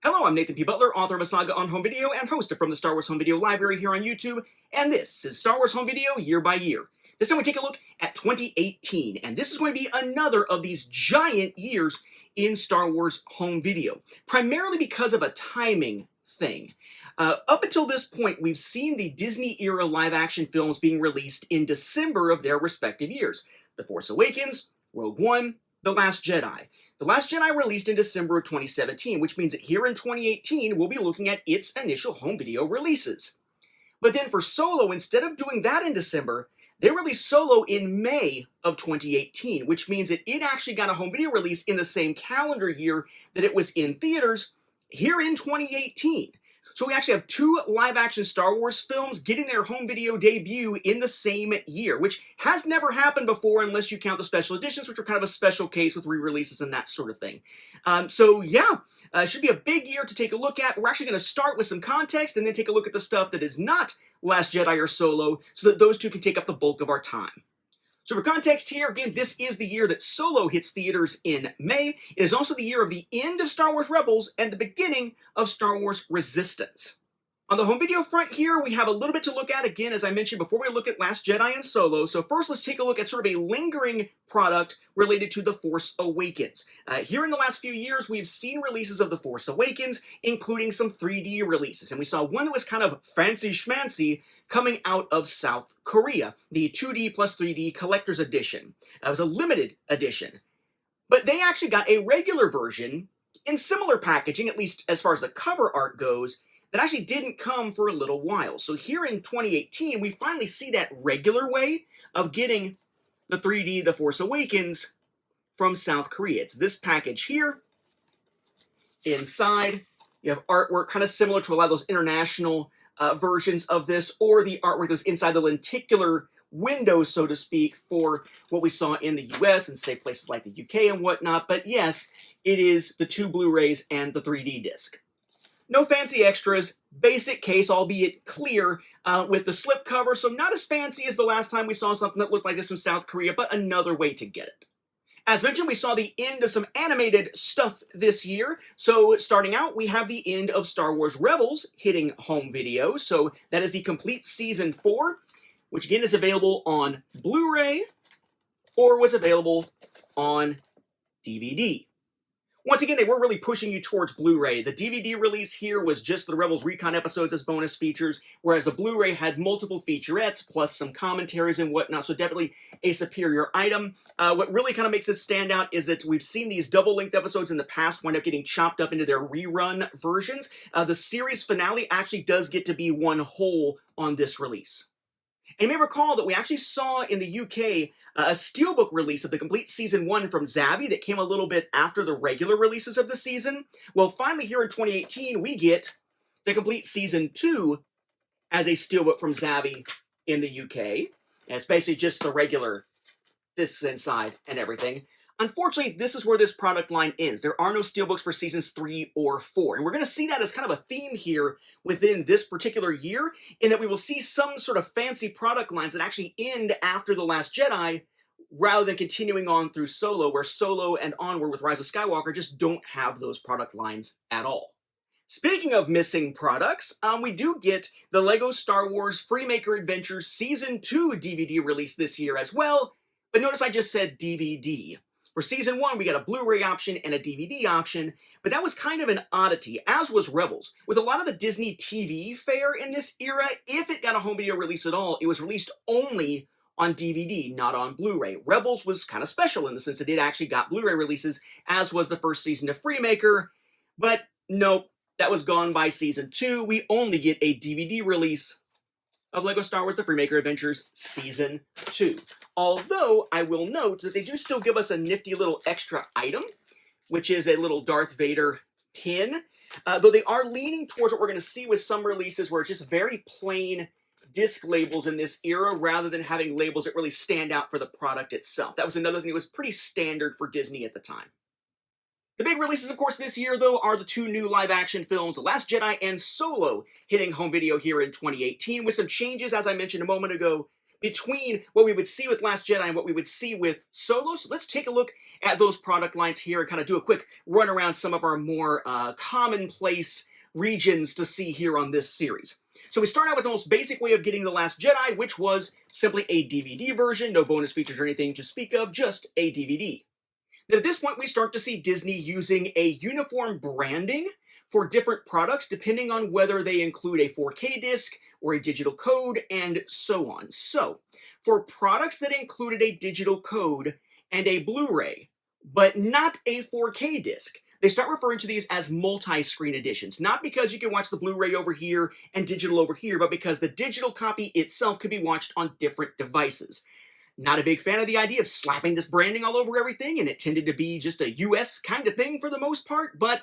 Hello, I'm Nathan P. Butler, author of a Saga on home video and host of From the Star Wars Home Video Library here on YouTube, and this is Star Wars Home Video Year by Year. This time we take a look at 2018, and this is going to be another of these giant years in Star Wars home video, primarily because of a timing thing. Up until this point, we've seen the Disney-era live-action films being released in December of their respective years. The Force Awakens, Rogue One, The Last Jedi. The Last Jedi released in December of 2017, which means that here in 2018, we'll be looking at its initial home video releases. But then for Solo, instead of doing that in December, they released Solo in May of 2018, which means that it actually got a home video release in the same calendar year that it was in theaters here in 2018. So we actually have two live-action Star Wars films getting their home video debut in the same year, which has never happened before unless you count the special editions, which are kind of a special case with re-releases and that sort of thing. It should be a big year to take a look at. We're actually going to start with some context and then take a look at the stuff that is not Last Jedi or Solo, so that those two can take up the bulk of our time. So for context here, again, this is the year that Solo hits theaters in May. It is also the year of the end of Star Wars Rebels and the beginning of Star Wars Resistance. On the home video front here, we have a little bit to look at, again, as I mentioned before we look at Last Jedi and Solo. So first, let's take a look at sort of a lingering product related to The Force Awakens. Here in the last few years, we've seen releases of The Force Awakens, including some 3D releases. And we saw one that was kind of fancy-schmancy coming out of South Korea, the 2D plus 3D Collector's Edition. It was a limited edition. But they actually got a regular version in similar packaging, at least as far as the cover art goes, that actually didn't come for a little while. So here in 2018, we finally see that regular way of getting the 3D The Force Awakens from South Korea. It's this package here. Inside, you have artwork kind of similar to a lot of those international versions of this, or the artwork that was inside the lenticular window, so to speak, for what we saw in the US and, say, places like the UK and whatnot. But yes, it is the two Blu-rays and the 3D disc. No fancy extras, basic case, albeit clear, with the slipcover, so not as fancy as the last time we saw something that looked like this from South Korea, but another way to get it. As mentioned, we saw the end of some animated stuff this year, so starting out, we have the end of Star Wars Rebels hitting home video, so that is the complete Season 4, which again is available on Blu-ray, or was available on DVD. Once again, they were really pushing you towards Blu-ray. The DVD release here was just the Rebels Recon episodes as bonus features, whereas the Blu-ray had multiple featurettes, plus some commentaries and whatnot, so definitely a superior item. What really kind of makes this stand out is that we've seen these double-length episodes in the past wind up getting chopped up into their rerun versions. The series finale actually does get to be one whole on this release. And you may recall that we actually saw in the UK a steelbook release of the complete Season 1 from Zavi that came a little bit after the regular releases of the season. Well, finally here in 2018, we get the complete Season 2 as a steelbook from Zavi in the UK. And it's basically just the regular discs inside and everything. Unfortunately, this is where this product line ends. There are no steelbooks for Seasons 3 or 4. And we're going to see that as kind of a theme here within this particular year, in that we will see some sort of fancy product lines that actually end after The Last Jedi, rather than continuing on through Solo, where Solo and onward with Rise of Skywalker just don't have those product lines at all. Speaking of missing products, we do get the LEGO Star Wars Freemaker Adventures Season 2 DVD release this year as well, but notice I just said DVD. For Season 1, we got a Blu-ray option and a DVD option, but that was kind of an oddity, as was Rebels. With a lot of the Disney TV fare in this era, if it got a home video release at all, it was released only on DVD, not on Blu-ray. Rebels was kind of special in the sense that it actually got Blu-ray releases, as was the first season of Freemaker, but nope, that was gone by Season 2. We only get a DVD release of LEGO Star Wars The Freemaker Adventures Season 2. Although, I will note that they do still give us a nifty little extra item, which is a little Darth Vader pin, though they are leaning towards what we're going to see with some releases where it's just very plain disc labels in this era, rather than having labels that really stand out for the product itself. That was another thing that was pretty standard for Disney at the time. The big releases, of course, this year, though, are the two new live-action films, The Last Jedi and Solo, hitting home video here in 2018, with some changes, as I mentioned a moment ago, between what we would see with Last Jedi and what we would see with Solo. So let's take a look at those product lines here and kind of do a quick run around some of our more commonplace regions to see here on this series. So we start out with the most basic way of getting The Last Jedi, which was simply a DVD version, no bonus features or anything to speak of, just a DVD. Then at this point, we start to see Disney using a uniform branding for different products, depending on whether they include a 4K disc or a digital code, and so on. So, for products that included a digital code and a Blu-ray, but not a 4K disc, they start referring to these as multi-screen editions, not because you can watch the Blu-ray over here and digital over here, but because the digital copy itself could be watched on different devices. Not a big fan of the idea of slapping this branding all over everything, and it tended to be just a US kind of thing for the most part, but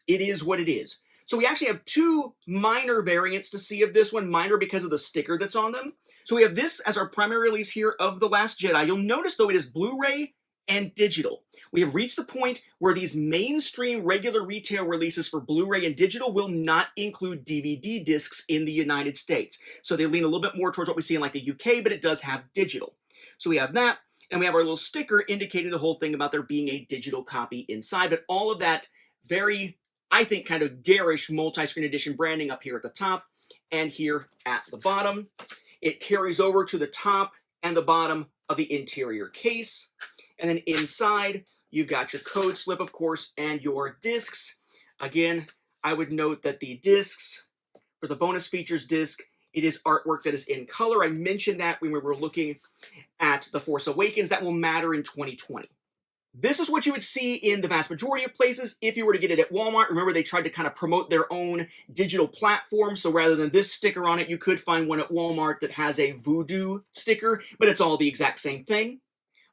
it is what it is. So we actually have two minor variants to see of this one, minor because of the sticker that's on them. So we have this as our primary release here of The Last Jedi. You'll notice, though, it is Blu-ray and digital. We have reached the point where these mainstream regular retail releases for Blu-ray and digital will not include DVD discs in the United States. So they lean a little bit more towards what we see in like the UK, but it does have digital. So we have that, and we have our little sticker indicating the whole thing about there being a digital copy inside, but all of that very, I think, kind of garish multi-screen edition branding up here at the top and here at the bottom. It carries over to the top and the bottom of the interior case. And then inside, you've got your code slip, of course, and your discs. Again, I would note that the discs, for the bonus features disc, it is artwork that is in color. I mentioned that when we were looking at The Force Awakens. That will matter in 2020. This is what you would see in the vast majority of places if you were to get it at Walmart. Remember, they tried to kind of promote their own digital platform, so rather than this sticker on it, you could find one at Walmart that has a Voodoo sticker, but it's all the exact same thing.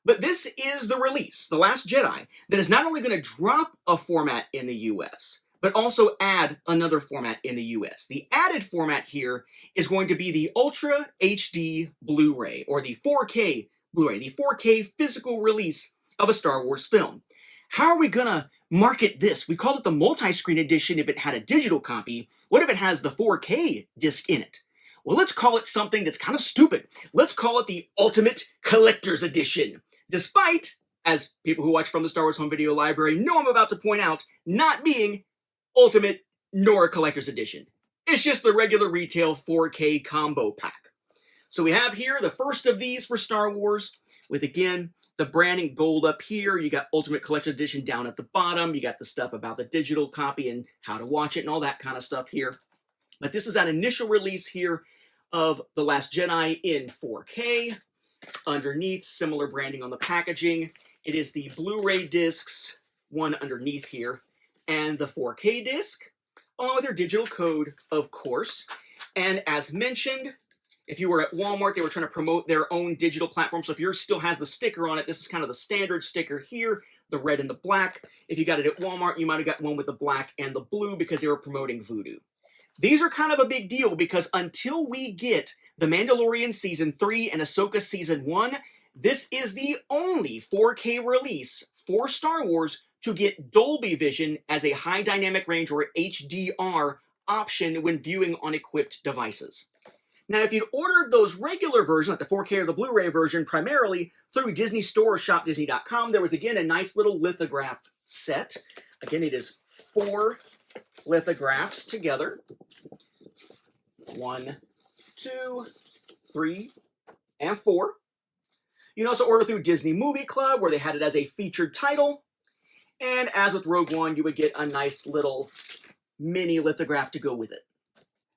But this is the release, The Last Jedi, that is not only going to drop a format in the US, but also add another format in the US. The added format here is going to be the Ultra HD Blu-ray, or the 4K Blu-ray, the 4K physical release of a Star Wars film. How are we gonna market this? We called it the multi-screen edition if it had a digital copy. What if it has the 4K disc in it? Well, let's call it something that's kind of stupid. Let's call it the Ultimate Collector's Edition. Despite, as people who watch from the Star Wars Home Video Library know I'm about to point out, not being Ultimate nor a Collector's Edition. It's just the regular retail 4K combo pack. So we have here the first of these for Star Wars, with, again, the branding gold up here. You got Ultimate Collector's Edition down at the bottom. You got the stuff about the digital copy and how to watch it and all that kind of stuff here. But this is an initial release here of The Last Jedi in 4K. Underneath, similar branding on the packaging. It is the Blu-ray discs, one underneath here, and the 4K disc, along with their digital code, of course. And as mentioned, if you were at Walmart, they were trying to promote their own digital platform. So if yours still has the sticker on it, this is kind of the standard sticker here, the red and the black. If you got it at Walmart, you might have got one with the black and the blue because they were promoting Voodoo. These are kind of a big deal because until we get The Mandalorian Season 3 and Ahsoka Season 1, this is the only 4K release for Star Wars to get Dolby Vision as a high dynamic range or HDR option when viewing on equipped devices. Now, if you'd ordered those regular versions, like the 4K or the Blu-ray version, primarily through Disney Store or shopdisney.com, there was, again, a nice little lithograph set. Again, it is 4 lithographs together. 1, 2, 3, and 4. You can also order through Disney Movie Club, where they had it as a featured title. And as with Rogue One, you would get a nice little mini lithograph to go with it.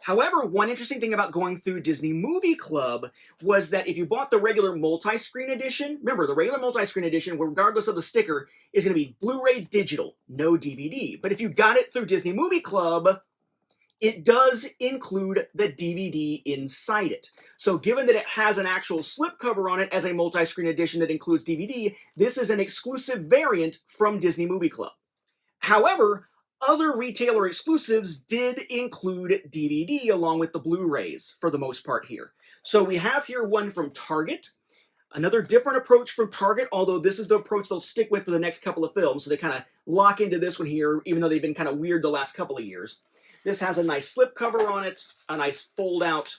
However, one interesting thing about going through Disney Movie Club was that if you bought the regular multi-screen edition, remember, the regular multi-screen edition, regardless of the sticker, is going to be Blu-ray digital, no DVD. But if you got it through Disney Movie Club, it does include the DVD inside it. So given that it has an actual slipcover on it as a multi-screen edition that includes DVD, this is an exclusive variant from Disney Movie Club. However, other retailer exclusives did include DVD along with the Blu-rays for the most part here. So we have here one from Target, another different approach from Target, although this is the approach they'll stick with for the next couple of films. So they kind of lock into this one here, even though they've been kind of weird the last couple of years. This has a nice slipcover on it, a nice fold-out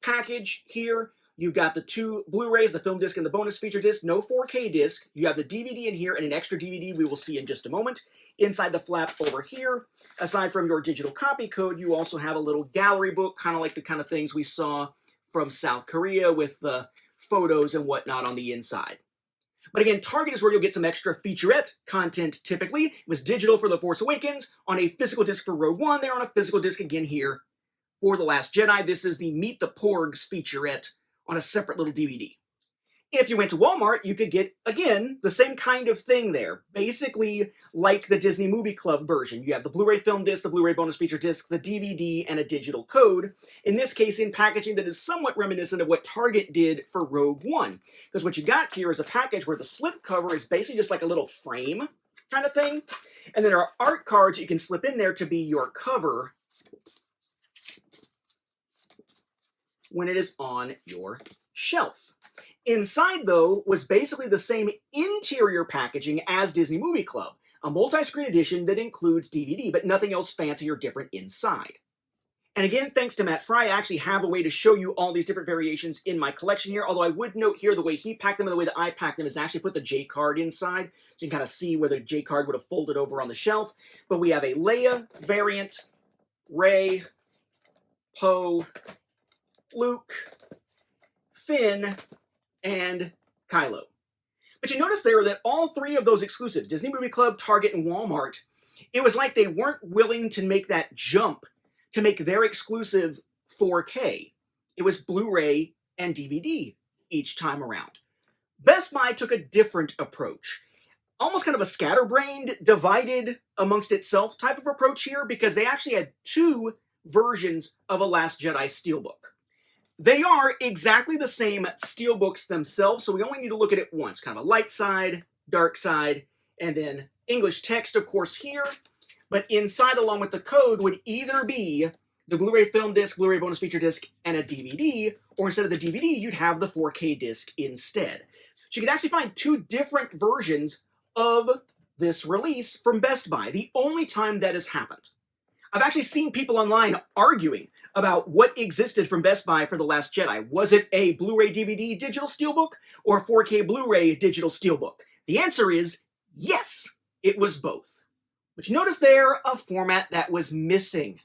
package here You've got the two Blu-rays, the film disc and the bonus feature disc, no 4K disc. You have the DVD in here and an extra DVD we will see in just a moment. Inside the flap over here, aside from your digital copy code, you also have a little gallery book, kind of like the kind of things we saw from South Korea with the photos and whatnot on the inside. But again, Target is where you'll get some extra featurette content typically. It was digital for The Force Awakens, on a physical disc for Rogue One. They're on a physical disc again here for The Last Jedi. This is the Meet the Porgs featurette on a separate little DVD. If you went to Walmart, you could get, again, the same kind of thing there. Basically, like the Disney Movie Club version. You have the Blu-ray film disc, the Blu-ray bonus feature disc, the DVD, and a digital code. In this case, in packaging that is somewhat reminiscent of what Target did for Rogue One. Because what you got here is a package where the slip cover is basically just like a little frame kind of thing. And then there are art cards you can slip in there to be your cover when it is on your shelf. Inside, though, was basically the same interior packaging as Disney Movie Club, a multi-screen edition that includes DVD, but nothing else fancy or different inside. And again, thanks to Matt Fry, I actually have a way to show you all these different variations in my collection here, although I would note here the way he packed them and the way that I packed them is to actually put the J-card inside, so you can kind of see where the J-card would have folded over on the shelf. But we have a Leia variant, Rey, Poe, Luke, Finn, and Kylo. But you notice there that all three of those exclusives, Disney Movie Club, Target, and Walmart, it was like they weren't willing to make that jump to make their exclusive 4K. It was Blu-ray and DVD each time around. Best Buy took a different approach. Almost kind of a scatterbrained, divided amongst itself type of approach here, because they actually had two versions of a Last Jedi Steelbook. They are exactly the same steelbooks themselves, so we only need to look at it once. Kind of a light side, dark side, and then English text, of course, here. But inside, along with the code, would either be the Blu-ray film disc, Blu-ray bonus feature disc, and a DVD, or instead of the DVD, you'd have the 4K disc instead. So you could actually find two different versions of this release from Best Buy, the only time that has happened. I've actually seen people online arguing about what existed from Best Buy for The Last Jedi. Was it a Blu-ray DVD digital steelbook or a 4K Blu-ray digital steelbook? The answer is yes, it was both. But you notice there a format that was missing.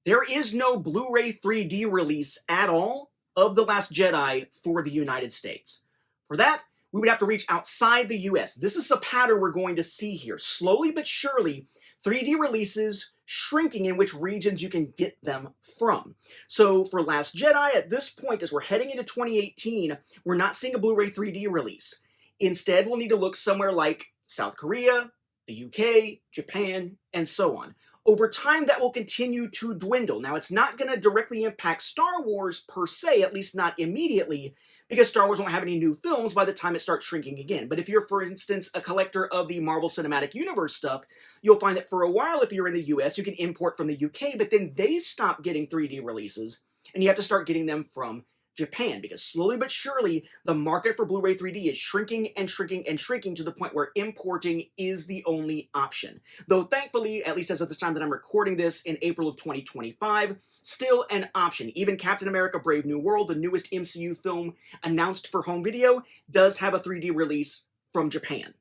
There is no Blu-ray 3D release at all of The Last Jedi for the United States. For that, we would have to reach outside the US. This is a pattern we're going to see here. Slowly but surely, 3D releases shrinking in which regions you can get them from. So for Last Jedi, at this point, as we're heading into 2018, we're not seeing a Blu-ray 3D release. Instead, we'll need to look somewhere like South Korea, the UK, Japan, and so on. Over time, that will continue to dwindle. Now, it's not going to directly impact Star Wars per se, at least not immediately, because Star Wars won't have any new films by the time it starts shrinking again. But if you're, for instance, a collector of the Marvel Cinematic Universe stuff, you'll find that for a while, if you're in the US, you can import from the UK, but then they stop getting 3D releases, and you have to start getting them from Japan, because slowly but surely, the market for Blu-ray 3D is shrinking and shrinking and shrinking to the point where importing is the only option. Though thankfully, at least as of the time that I'm recording this in April of 2025, still an option. Even Captain America Brave New World, the newest MCU film announced for home video, does have a 3D release from Japan.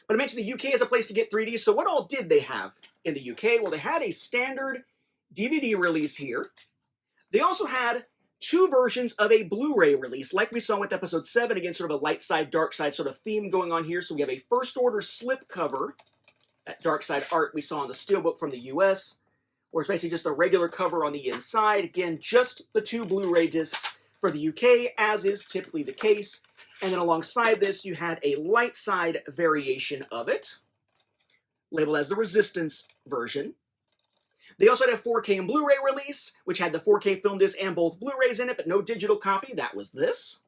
But I mentioned the UK as a place to get 3D, so what all did they have in the UK? Well, they had a standard DVD release here. They also had two versions of a Blu-ray release, like we saw with Episode 7, again, sort of a light side, dark side sort of theme going on here. So we have a first order slip cover, that dark side art we saw on the Steelbook from the US, where it's basically just a regular cover on the inside. Again, just the two Blu-ray discs for the UK, as is typically the case. And then alongside this, you had a light side variation of it, labeled as the Resistance version. They also had a 4K and Blu-ray release, which had the 4K film disc and both Blu-rays in it, but no digital copy. That was this.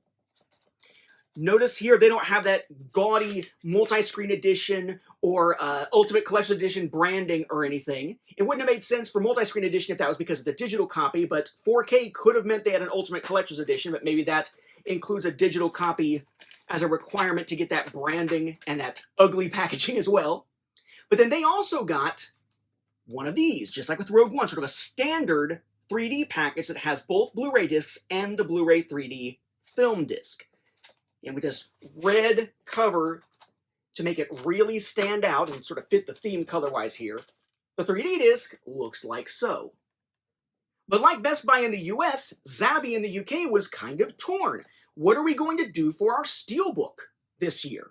Notice here they don't have that gaudy multi-screen edition or Ultimate Collection Edition branding or anything. It wouldn't have made sense for multi-screen edition if that was because of the digital copy, but 4K could have meant they had an Ultimate Collector's Edition, but maybe that includes a digital copy as a requirement to get that branding and that ugly packaging as well. But then they also got one of these, just like with Rogue One, sort of a standard 3D package that has both Blu-ray discs and the Blu-ray 3D film disc. And with this red cover to make it really stand out and sort of fit the theme color-wise here, the 3D disc looks like so. But like Best Buy in the US, Zabby in the UK was kind of torn. What are we going to do for our Steelbook this year?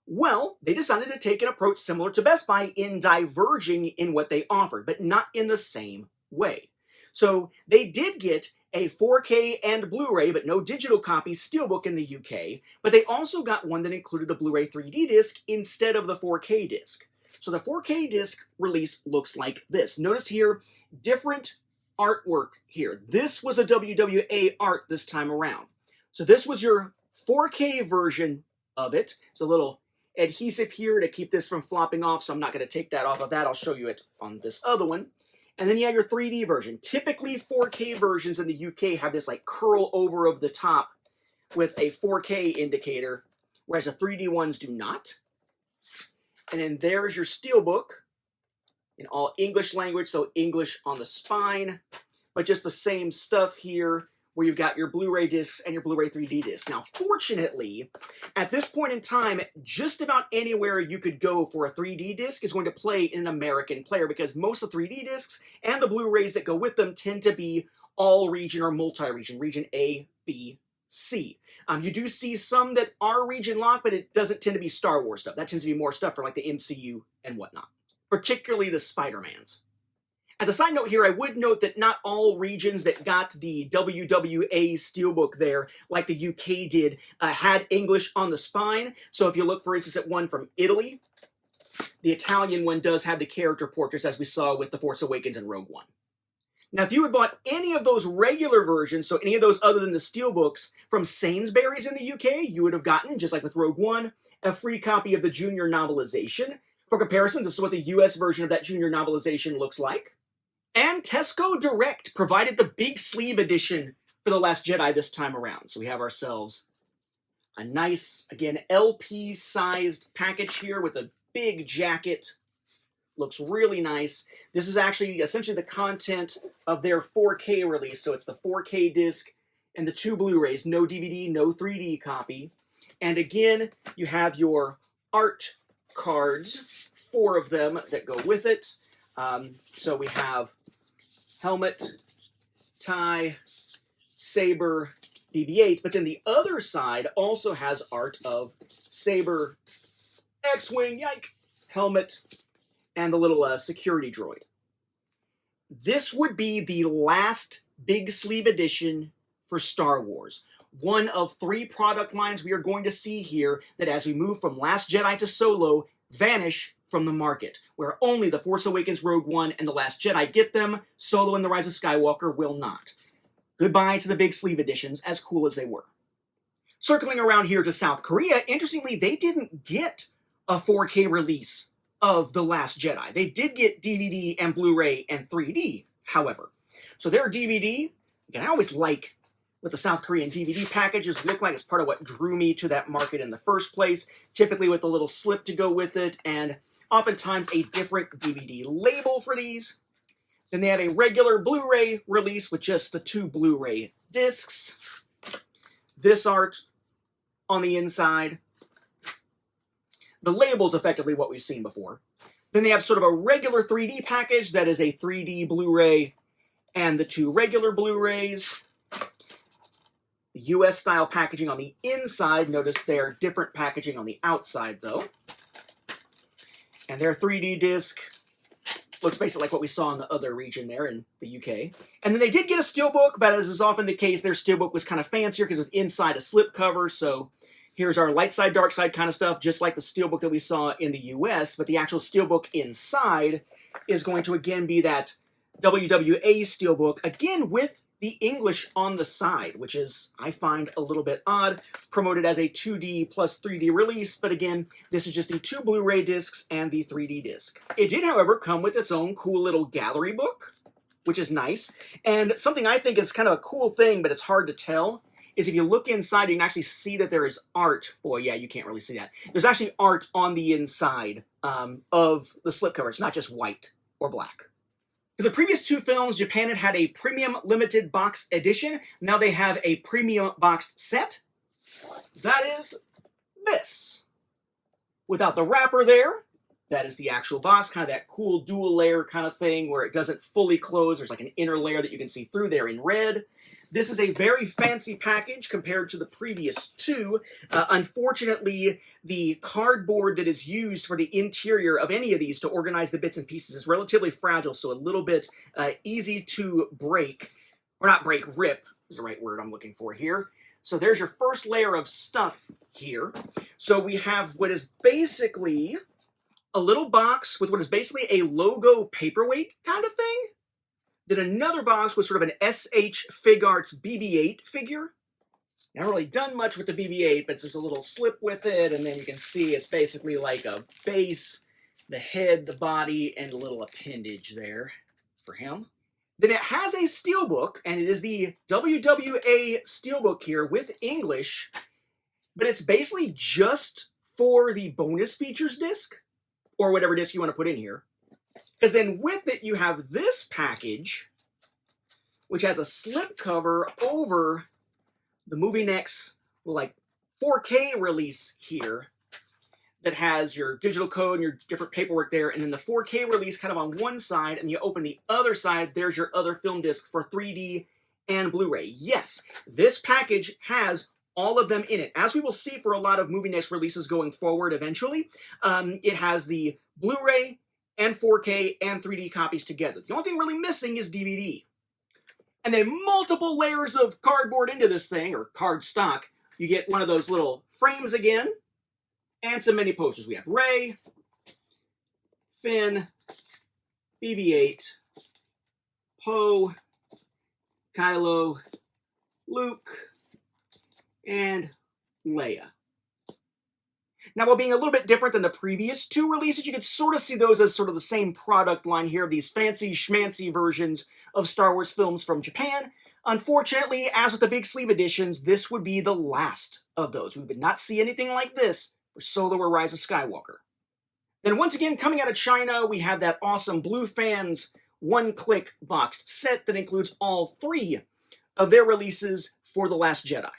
Well, they decided to take an approach similar to Best Buy in diverging in what they offered, but not in the same way. So they did get a 4K and Blu-ray, but no digital copy Steelbook in the UK, but they also got one that included the Blu-ray 3D disc instead of the 4K disc. So the 4K disc release looks like this. Notice here, different artwork here. This was a WWA art this time around. So this was your 4K version of it. It's a little adhesive here to keep this from flopping off, so I'm not going to take that off of that. I'll show you it on this other one. And then you have your 3D version. Typically 4K versions in the UK have this like curl over of the top with a 4K indicator, whereas the 3D ones do not. And then there's your Steelbook in all English language, so English on the spine, but just the same stuff here where you've got your Blu-ray discs and your Blu-ray 3D discs. Now, fortunately, at this point in time, just about anywhere you could go for a 3D disc is going to play in an American player because most of the 3D discs and the Blu-rays that go with them tend to be all region or multi-region, region A, B, C. You do see some that are region locked, but it doesn't tend to be Star Wars stuff. That tends to be more stuff for like the MCU and whatnot, particularly the Spider-Mans. As a side note here, I would note that not all regions that got the WWA Steelbook there, like the UK did, had English on the spine. So if you look, for instance, at one from Italy, the Italian one does have the character portraits, as we saw with The Force Awakens and Rogue One. Now, if you had bought any of those regular versions, so any of those other than the Steelbooks, from Sainsbury's in the UK, you would have gotten, just like with Rogue One, a free copy of the Junior novelization. For comparison, this is what the US version of that Junior novelization looks like. And Tesco Direct provided the big sleeve edition for The Last Jedi this time around. So we have ourselves a nice, again, LP-sized package here with a big jacket. Looks really nice. This is actually essentially the content of their 4K release. So it's the 4K disc and the 2 Blu-rays. No DVD, no 3D copy. And again, you have your art cards, 4 of them that go with it. So we have helmet, tie, saber, BB-8, but then the other side also has art of saber, X-Wing, yike, helmet, and the little security droid. This would be the last big sleeve edition for Star Wars. One of 3 product lines we are going to see here that as we move from Last Jedi to Solo, vanish from the market, where only The Force Awakens, Rogue One, and The Last Jedi get them. Solo and The Rise of Skywalker will not. Goodbye to the big sleeve editions, as cool as they were. Circling around here to South Korea, interestingly, they didn't get a 4K release of The Last Jedi. They did get DVD and Blu-ray and 3D, however. So their DVD, again, I always like what the South Korean DVD packages look like. It's part of what drew me to that market in the first place, typically with a little slip to go with it, and oftentimes a different DVD label for these. Then they have a regular Blu-ray release with just the 2 Blu-ray discs. This art on the inside. The label's effectively what we've seen before. Then they have sort of a regular 3D package that is a 3D Blu-ray and the 2 regular Blu-rays. The US-style packaging on the inside. Notice they're different packaging on the outside, though. And their 3D disc looks basically like what we saw in the other region there in the UK. And then they did get a Steelbook, but as is often the case, their Steelbook was kind of fancier because it was inside a slipcover, so here's our light side, dark side kind of stuff, just like the Steelbook that we saw in the US, but the actual Steelbook inside is going to again be that WWA Steelbook, again with the English on the side, which is, I find, a little bit odd, promoted as a 2D plus 3D release, but again, this is just the 2 Blu-ray discs and the 3D disc. It did, however, come with its own cool little gallery book, which is nice, and something I think is kind of a cool thing, but it's hard to tell, is if you look inside, you can actually see that there is art. Boy, yeah, you can't really see that. There's actually art on the inside of the slipcover. It's not just white or black. For the previous two films, Japan had had a premium limited box edition. Now they have a premium boxed set. That is this. Without the wrapper there, that is the actual box, kind of that cool dual layer kind of thing where it doesn't fully close. There's like an inner layer that you can see through there in red. This is a very fancy package compared to the previous two. Unfortunately, the cardboard that is used for the interior of any of these to organize the bits and pieces is relatively fragile, so a little bit easy to break. Or not break, rip is the right word I'm looking for here. So there's your first layer of stuff here. So we have what is basically a little box with what is basically a logo paperweight kind of thing. Then another box with sort of an SH Figuarts BB-8 figure. Not really done much with the BB-8, but there's a little slip with it, and then you can see it's basically like a base, the head, the body, and a little appendage there for him. Then it has a steelbook, and it is the WWA steelbook here with English, but it's basically just for the bonus features disc, or whatever disc you want to put in here. Because then with it, you have this package, which has a slip cover over the Movie Next, like 4K release here, that has your digital code and your different paperwork there, and then the 4K release kind of on one side, and you open the other side, there's your other film disc for 3D and Blu-ray. Yes, this package has all of them in it. As we will see for a lot of Movie Next releases going forward eventually, it has the Blu-ray and 4K and 3D copies together. The only thing really missing is DVD. And then multiple layers of cardboard into this thing, or card stock. You get one of those little frames again, and some mini posters. We have Rey, Finn, BB-8, Poe, Kylo, Luke, and Leia. Now, while being a little bit different than the previous two releases, you could sort of see those as sort of the same product line here, these fancy schmancy versions of Star Wars films from Japan. Unfortunately, as with the big sleeve editions, this would be the last of those. We would not see anything like this for Solo or Rise of Skywalker. Then once again, coming out of China, we have that awesome Blue Fans one-click boxed set that includes all three of their releases for The Last Jedi.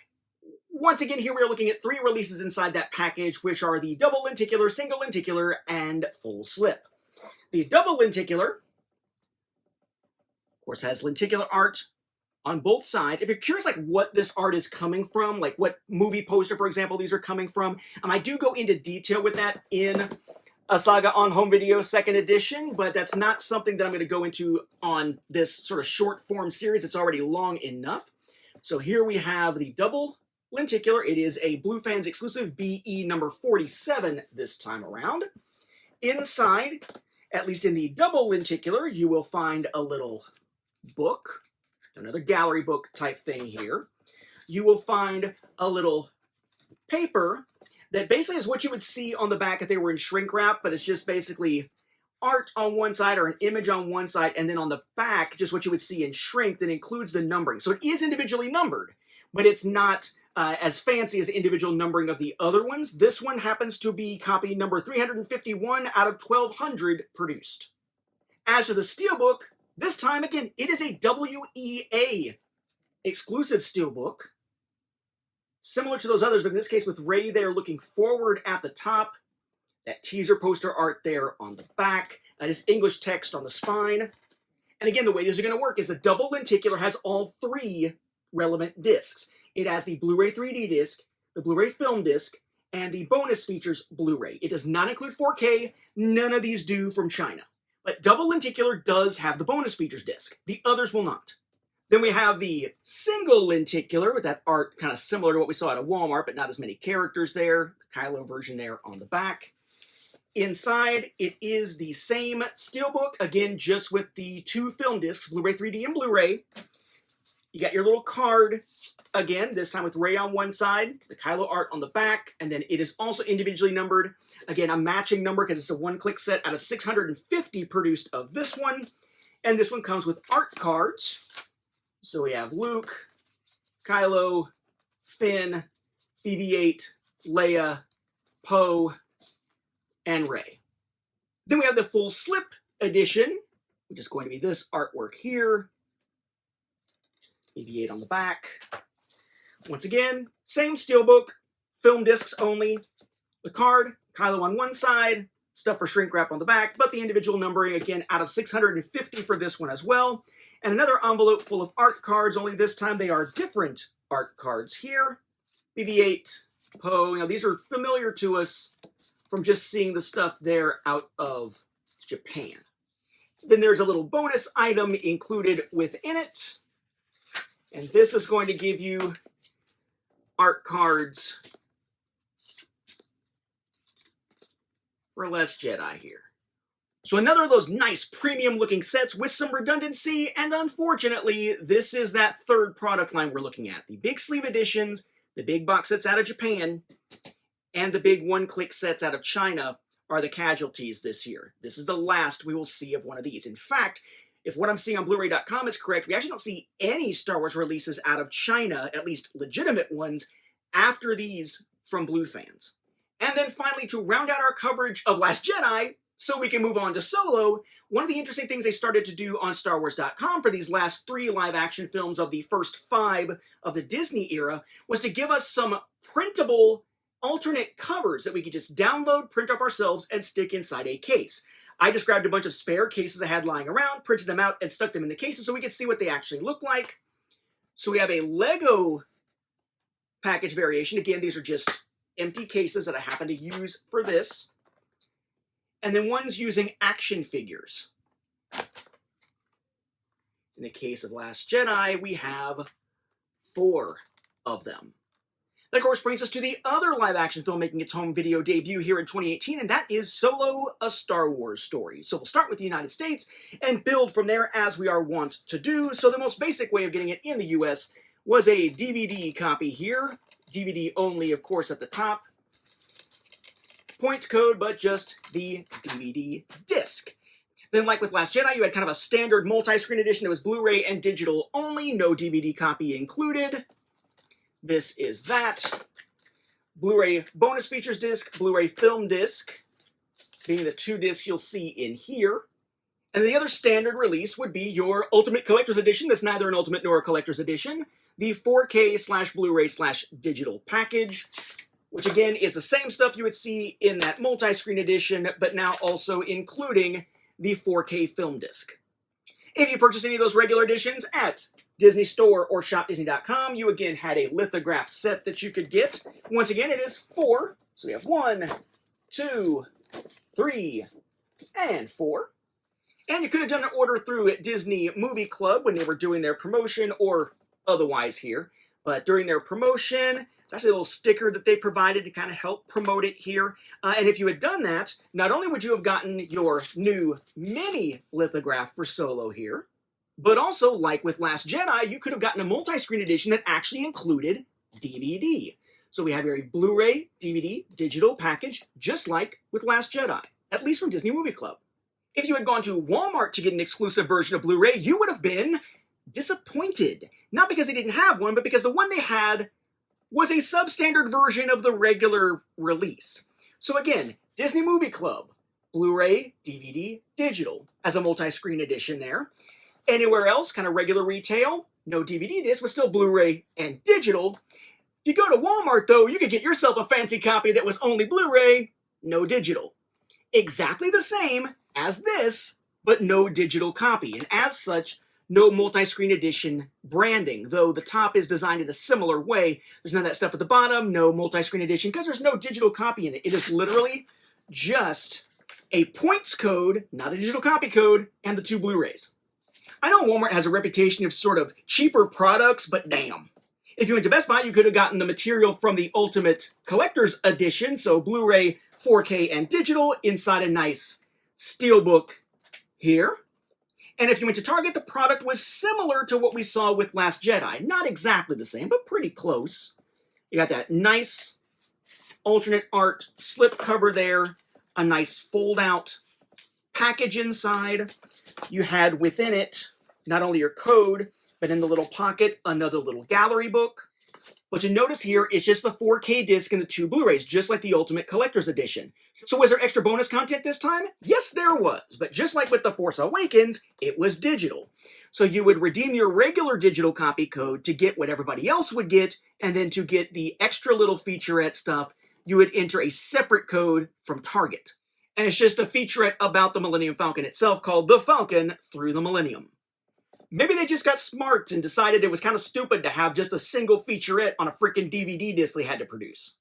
Once again, here we are looking at three releases inside that package, which are the double lenticular, single lenticular, and full slip. The double lenticular, of course, has lenticular art on both sides. If you're curious like what this art is coming from, like what movie poster, for example, these are coming from, I do go into detail with that in a Saga on Home video 2nd edition, but that's not something that I'm going to go into on this sort of short form series. It's already long enough. So here we have the double lenticular. It is a Blue Fans exclusive BE number 47 this time around. Inside, at least in the double lenticular, you will find a little book, another gallery book type thing here. You will find a little paper that basically is what you would see on the back if they were in shrink wrap, but it's just basically art on one side or an image on one side, and then on the back, just what you would see in shrink that includes the numbering. So it is individually numbered, but it's not as fancy as the individual numbering of the other ones. This one happens to be copy number 351 out of 1,200 produced. As for the steelbook, this time again, it is a WEA exclusive steelbook, similar to those others, but in this case with Rey there looking forward at the top, that teaser poster art there on the back, this English text on the spine. And again, the way these are going to work is the double lenticular has all three relevant discs. It has the Blu-ray 3D disc, the Blu-ray film disc, and the bonus features Blu-ray. It does not include 4K. None of these do from China. But double lenticular does have the bonus features disc. The others will not. Then we have the single lenticular with that art kind of similar to what we saw at Walmart, but not as many characters there. The Kylo version there on the back. Inside, it is the same steelbook, again, just with the two film discs, Blu-ray 3D and Blu-ray. You got your little card, again, this time with Rey on one side, the Kylo art on the back, and then it is also individually numbered. Again, a matching number because it's a one-click set out of 650 produced of this one. And this one comes with art cards. So we have Luke, Kylo, Finn, BB-8, Leia, Poe, and Rey. Then we have the full slip edition, which is going to be this artwork here. BB-8 on the back. Once again, same steelbook, film discs only. The card, Kylo on one side, stuff for shrink wrap on the back, but the individual numbering, again, out of 650 for this one as well. And another envelope full of art cards, only this time they are different art cards here. BB-8, Poe, you know, these are familiar to us from just seeing the stuff there out of Japan. Then there's a little bonus item included within it. And this is going to give you art cards for Last Jedi here. So another of those nice premium looking sets with some redundancy, and unfortunately, this is that third product line we're looking at. The big sleeve editions, the big box sets out of Japan, and the big one-click sets out of China are the casualties this year. This is the last we will see of one of these. In fact, if what I'm seeing on Blu-ray.com is correct, we actually don't see any Star Wars releases out of China, at least legitimate ones, after these from Blue fans. And then finally, to round out our coverage of Last Jedi, so we can move on to Solo, one of the interesting things they started to do on StarWars.com for these last 3 live-action films of the first 5 of the Disney era was to give us some printable alternate covers that we could just download, print off ourselves, and stick inside a case. I just grabbed a bunch of spare cases I had lying around, printed them out, and stuck them in the cases so we could see what they actually look like. So we have a Lego package variation. Again, these are just empty cases that I happen to use for this. And then one's using action figures. In the case of Last Jedi, we have 4 of them. That, of course, brings us to the other live-action film making its home video debut here in 2018, and that is Solo, A Star Wars Story. So we'll start with the United States and build from there as we are wont to do. So the most basic way of getting it in the US was a DVD copy here. DVD only, of course, at the top. Points code, but just the DVD disc. Then, like with Last Jedi, you had kind of a standard multi-screen edition that was Blu-ray and digital only, no DVD copy included. This is that. Blu-ray bonus features disc, Blu-ray film disc, being the 2 discs you'll see in here. And the other standard release would be your Ultimate Collector's Edition, that's neither an Ultimate nor a Collector's Edition, the 4K/Blu-ray/digital package, which again is the same stuff you would see in that multi-screen edition, but now also including the 4K film disc. If you purchase any of those regular editions at Disney Store or shopdisney.com, you again had a lithograph set that you could get. Once again, it is 4. So we have 1, 2, 3, and 4. And you could have done an order through at Disney Movie Club when they were doing their promotion or otherwise here. But during their promotion, it's actually a little sticker that they provided to kind of help promote it here. And if you had done that, not only would you have gotten your new mini lithograph for Solo here, but also, like with Last Jedi, you could have gotten a multi-screen edition that actually included DVD. So we have a Blu-ray, DVD, digital package, just like with Last Jedi, at least from Disney Movie Club. If you had gone to Walmart to get an exclusive version of Blu-ray, you would have been disappointed. Not because they didn't have one, but because the one they had was a substandard version of the regular release. So again, Disney Movie Club, Blu-ray, DVD, digital, as a multi-screen edition there. Anywhere else, kind of regular retail, no DVD disc, but still Blu-ray and digital. If you go to Walmart, though, you could get yourself a fancy copy that was only Blu-ray, no digital. Exactly the same as this, but no digital copy. And as such, no multi-screen edition branding, though the top is designed in a similar way. There's none of that stuff at the bottom, no multi-screen edition, because there's no digital copy in it. It is literally just a points code, not a digital copy code, and the 2 Blu-rays. I know Walmart has a reputation of sort of cheaper products, but damn. If you went to Best Buy, you could have gotten the material from the Ultimate Collector's Edition, so Blu-ray, 4K, and digital, inside a nice steelbook here. And if you went to Target, the product was similar to what we saw with Last Jedi. Not exactly the same, but pretty close. You got that nice alternate art slip cover there, a nice fold-out package inside. You had within it not only your code, but in the little pocket, another little gallery book. What you notice here is just the 4K disc and the 2 Blu-rays, just like the Ultimate Collector's Edition. So was there extra bonus content this time? Yes, there was, but just like with The Force Awakens, it was digital. So you would redeem your regular digital copy code to get what everybody else would get, and then to get the extra little featurette stuff, you would enter a separate code from Target. And it's just a featurette about the Millennium Falcon itself called The Falcon Through the Millennium. Maybe they just got smart and decided it was kind of stupid to have just a single featurette on a freaking DVD disc they had to produce.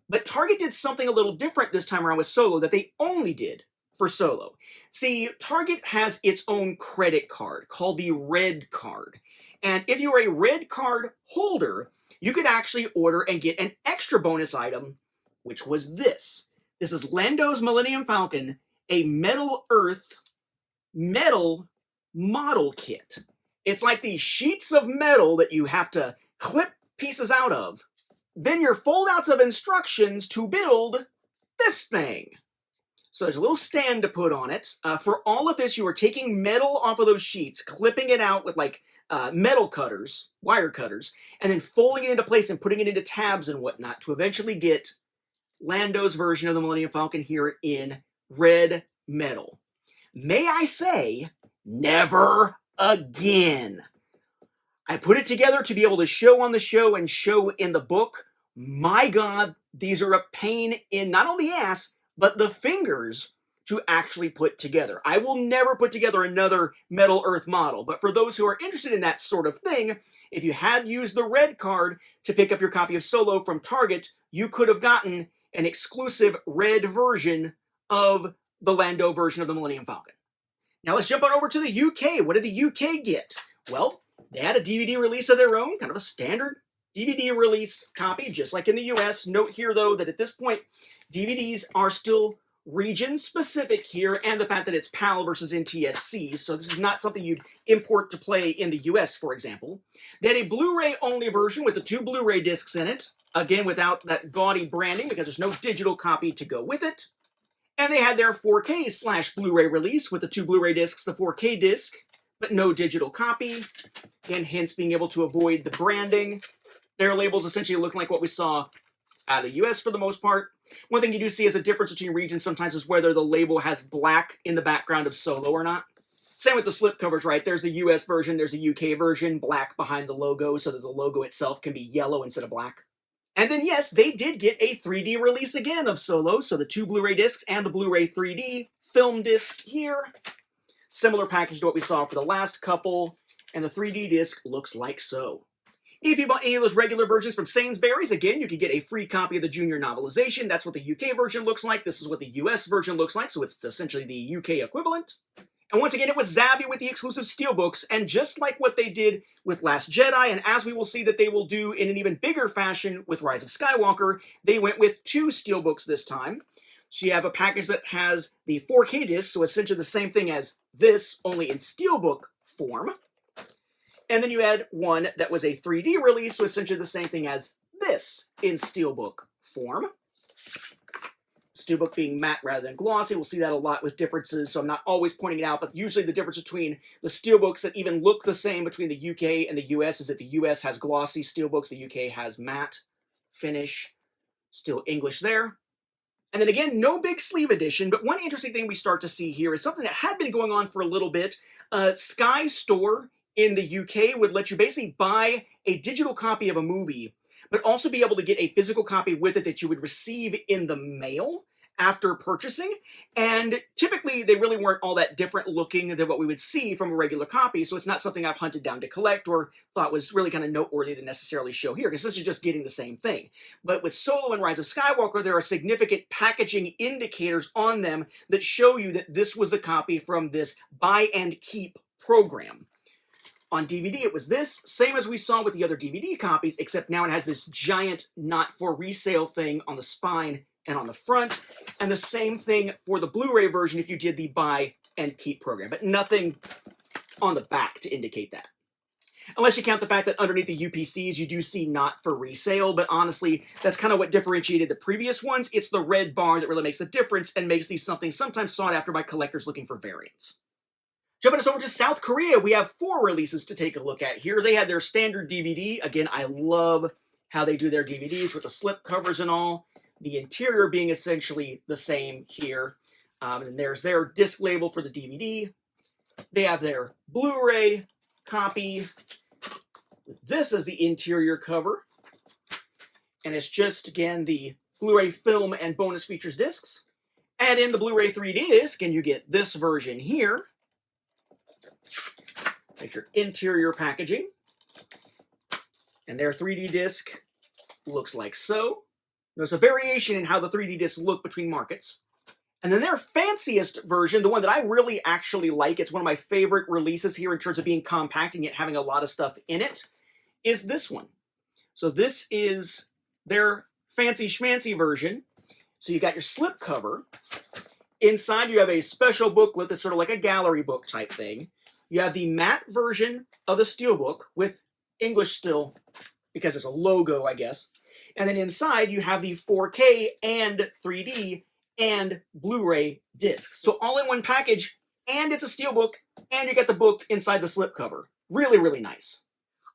But Target did something a little different this time around with Solo that they only did for Solo. See, Target has its own credit card called the Red Card. And if you were a Red Card holder, you could actually order and get an extra bonus item, which was this. This is Lando's Millennium Falcon, a Metal Earth metal model kit. It's like these sheets of metal that you have to clip pieces out of. Then your foldouts of instructions to build this thing. So there's a little stand to put on it. For all of this, you are taking metal off of those sheets, clipping it out with like metal cutters, wire cutters, and then folding it into place and putting it into tabs and whatnot to eventually get Lando's version of the Millennium Falcon here in red metal. May I say, never again. I put it together to be able to show on the show and show in the book. My God, these are a pain in not only the ass, but the fingers to actually put together. I will never put together another Metal Earth model, but for those who are interested in that sort of thing, if you had used the Red Card to pick up your copy of Solo from Target, you could have gotten an exclusive red version of the Lando version of the Millennium Falcon. Now let's jump on over to the UK. What did the UK get? Well, they had a DVD release of their own, kind of a standard DVD release copy, just like in the US. Note here, though, that at this point, DVDs are still region-specific here, and the fact that it's PAL versus NTSC, so this is not something you'd import to play in the US, for example. They had a Blu-ray-only version with the 2 Blu-ray discs in it, again, without that gaudy branding, because there's no digital copy to go with it. And they had their 4K/Blu-ray release with the 2 Blu-ray discs, the 4K disc, but no digital copy, and hence being able to avoid the branding. Their labels essentially look like what we saw out of the US for the most part. One thing you do see as a difference between regions sometimes is whether the label has black in the background of Solo or not. Same with the slip covers, right? There's the US version, there's the UK version, black behind the logo so that the logo itself can be yellow instead of black. And then, yes, they did get a 3D release again of Solo, so the 2 Blu-ray discs and the Blu-ray 3D film disc here. Similar package to what we saw for the last couple, and the 3D disc looks like so. If you bought any of those regular versions from Sainsbury's, again, you could get a free copy of the Junior novelization. That's what the UK version looks like. This is what the US version looks like, so it's essentially the UK equivalent. And once again, it was Zavi with the exclusive steelbooks, and just like what they did with Last Jedi, and as we will see that they will do in an even bigger fashion with Rise of Skywalker, they went with 2 steelbooks this time. So you have a package that has the 4K disc, so essentially the same thing as this, only in steelbook form. And then you had one that was a 3D release, so essentially the same thing as this in steelbook form. Steelbook being matte rather than glossy. We'll see that a lot with differences, so I'm not always pointing it out, but usually the difference between the steelbooks that even look the same between the UK and the US is that the US has glossy steelbooks, the UK has matte finish, still English there. And then again, no big sleeve edition, but one interesting thing we start to see here is something that had been going on for a little bit. Sky Store in the UK would let you basically buy a digital copy of a movie, but also be able to get a physical copy with it that you would receive in the mail after purchasing. And typically, they really weren't all that different looking than what we would see from a regular copy, so it's not something I've hunted down to collect or thought was really kind of noteworthy to necessarily show here, because this is just getting the same thing. But with Solo and Rise of Skywalker, there are significant packaging indicators on them that show you that this was the copy from this buy and keep program. On DVD, it was this, same as we saw with the other DVD copies, except now it has this giant not for resale thing on the spine and on the front, and the same thing for the Blu-ray version if you did the buy and keep program, but nothing on the back to indicate that. Unless you count the fact that underneath the UPCs you do see not for resale, but honestly, that's kind of what differentiated the previous ones. It's the red bar that really makes the difference and makes these something sometimes sought after by collectors looking for variants. Jumping us over to South Korea, we have 4 releases to take a look at here. They had their standard DVD. Again, I love how they do their DVDs with the slip covers and all. The interior being essentially the same here. And there's their disc label for the DVD. They have their Blu-ray copy. This is the interior cover. And it's just, again, the Blu-ray film and bonus features discs. And in the Blu-ray 3D disc, and you get this version here. There's your interior packaging. And their 3D disc looks like so. There's a variation in how the 3D discs look between markets. And then their fanciest version, the one that I really actually like, it's one of my favorite releases here in terms of being compact and yet having a lot of stuff in it, is this one. So this is their fancy schmancy version. So you got your slip cover. Inside you have a special booklet that's sort of like a gallery book type thing. You have the matte version of the steelbook with English still, because it's a logo, I guess. And then inside you have the 4K and 3D and Blu-ray discs. So all in one package, and it's a steelbook, and you get the book inside the slipcover. Really, really nice.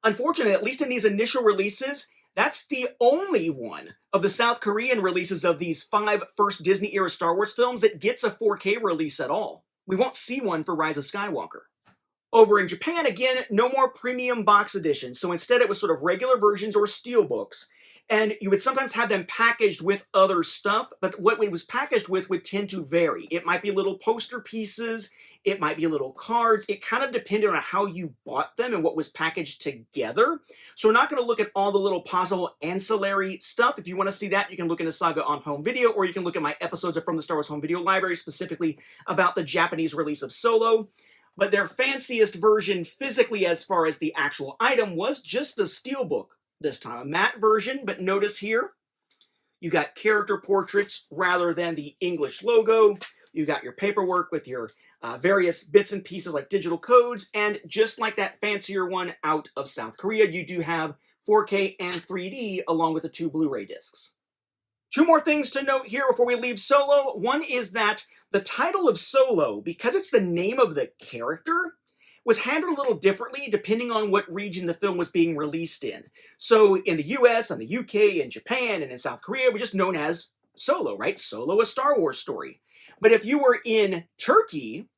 Unfortunately, at least in these initial releases, that's the only one of the South Korean releases of these 5 first Disney-era Star Wars films that gets a 4K release at all. We won't see one for Rise of Skywalker. Over in Japan, again, no more premium box editions. So instead it was sort of regular versions or steelbooks. And you would sometimes have them packaged with other stuff, but what it was packaged with would tend to vary. It might be little poster pieces, it might be little cards. It kind of depended on how you bought them and what was packaged together. So we're not going to look at all the little possible ancillary stuff. If you want to see that, you can look into Saga on home video, or you can look at my episodes from the Star Wars home video library, specifically about the Japanese release of Solo. But their fanciest version physically as far as the actual item was just a steelbook. This time, a matte version, but notice here, you got character portraits rather than the English logo. You got your paperwork with your various bits and pieces like digital codes, and just like that fancier one out of South Korea, you do have 4K and 3D along with the 2 Blu-ray discs. 2 more things to note here before we leave Solo. One is that the title of Solo, because it's the name of the character, was handled a little differently depending on what region the film was being released in. So in the US, and the UK, and Japan, and in South Korea, we're just known as Solo, right? Solo, a Star Wars story. But if you were in Turkey,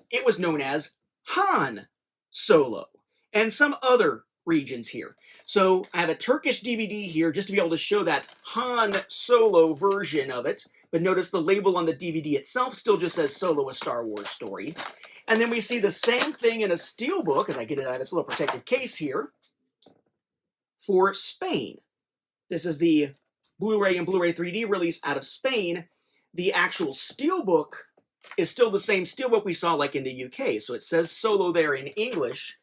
it was known as Han Solo, and some other regions here. So I have a Turkish DVD here just to be able to show that Han Solo version of it. But notice the label on the DVD itself still just says Solo, a Star Wars story. And then we see the same thing in a steelbook, as I get it out of this little protective case here, for Spain. This is the Blu-ray and Blu-ray 3D release out of Spain. The actual steelbook is still the same steelbook we saw like in the UK. So it says Solo there in English.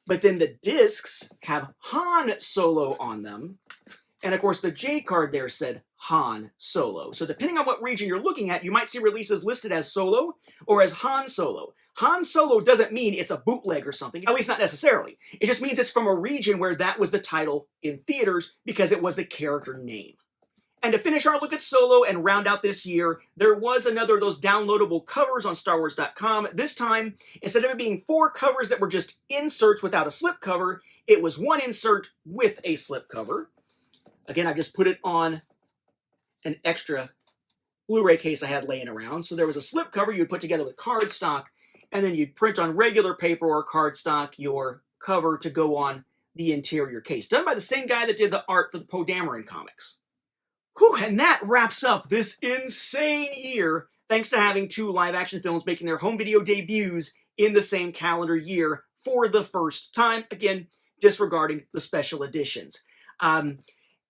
But then the discs have Han Solo on them. And of course the J card there said Han Solo. So depending on what region you're looking at, you might see releases listed as Solo or as Han Solo. Han Solo doesn't mean it's a bootleg or something, at least not necessarily. It just means it's from a region where that was the title in theaters because it was the character name. And to finish our look at Solo and round out this year, there was another of those downloadable covers on StarWars.com. This time, instead of it being 4 covers that were just inserts without a slipcover, it was 1 insert with a slipcover. Again, I just put it on an extra Blu-ray case I had laying around. So there was a slipcover you would put together with cardstock, and then you'd print on regular paper or cardstock your cover to go on the interior case. Done by the same guy that did the art for the Poe Dameron comics. Whew, and that wraps up this insane year, thanks to having 2 live-action films making their home video debuts in the same calendar year for the first time. Again, disregarding the special editions.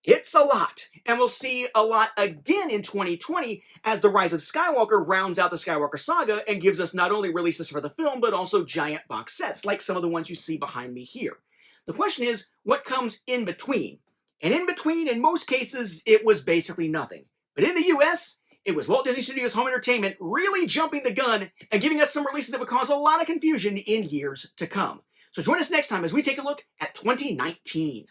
It's a lot, and we'll see a lot again in 2020 as The Rise of Skywalker rounds out the Skywalker saga and gives us not only releases for the film, but also giant box sets, like some of the ones you see behind me here. The question is, what comes in between? And in between, in most cases, it was basically nothing. But in the US, it was Walt Disney Studios Home Entertainment really jumping the gun and giving us some releases that would cause a lot of confusion in years to come. So join us next time as we take a look at 2019.